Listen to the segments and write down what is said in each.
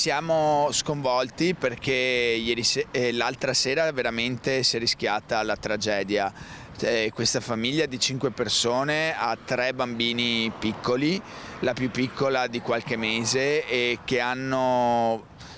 Siamo sconvolti perché l'altra sera veramente si è rischiata la tragedia. Questa famiglia di 5 persone ha 3 bambini piccoli, la più piccola di qualche mese, e che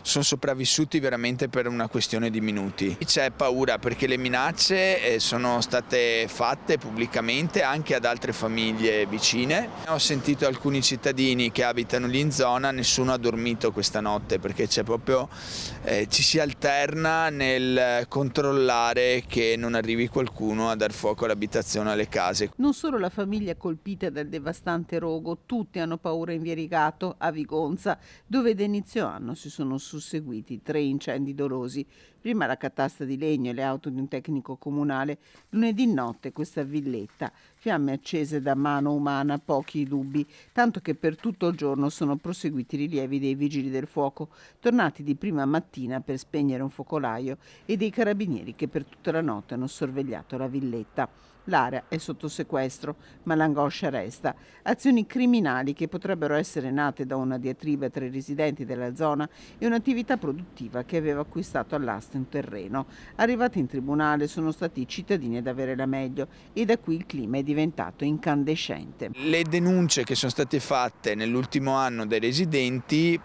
sono sopravvissuti veramente per una questione di minuti. C'è paura perché le minacce sono state fatte pubblicamente anche ad altre famiglie vicine. Ho sentito alcuni cittadini che abitano lì in zona, nessuno ha dormito questa notte perché ci si alterna nel controllare che non arrivi qualcuno a dar fuoco all'abitazione, alle case. Non solo la famiglia colpita dal devastante rogo, tutti hanno paura in Vierigato, a Vigonza, dove da inizio anno si sono susseguiti 3 incendi dolosi. Prima la catasta di legno e le auto di un tecnico comunale, lunedì notte questa villetta, fiamme accese da mano umana, pochi dubbi, tanto che per tutto il giorno sono proseguiti i rilievi dei vigili del fuoco, tornati di prima mattina per spegnere un focolaio, e dei carabinieri che per tutta la notte hanno sorvegliato la villetta. L'area è sotto sequestro, ma l'angoscia resta. Azioni criminali che potrebbero essere nate da una diatriba tra i residenti della zona e un'attività produttiva che aveva acquistato all'asta un terreno. Arrivati in tribunale sono stati i cittadini ad avere la meglio, e da qui il clima è diventato incandescente. Le denunce che sono state fatte nell'ultimo anno dai residenti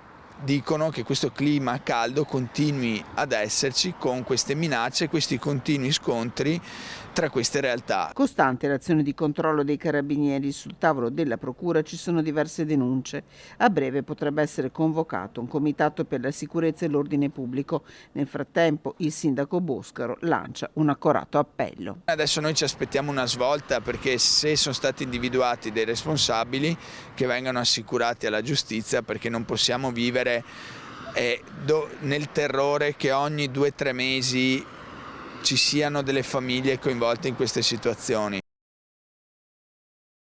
dicono che questo clima caldo continui ad esserci, con queste minacce, questi continui scontri tra queste realtà. Costante l'azione di controllo dei carabinieri. Sul tavolo della procura ci sono diverse denunce. A breve potrebbe essere convocato un comitato per la sicurezza e l'ordine pubblico. Nel frattempo il sindaco Boscaro lancia un accorato appello. Adesso noi ci aspettiamo una svolta, perché se sono stati individuati dei responsabili, che vengano assicurati alla giustizia, perché non possiamo vivere nel terrore che ogni 2 o 3 mesi ci siano delle famiglie coinvolte in queste situazioni.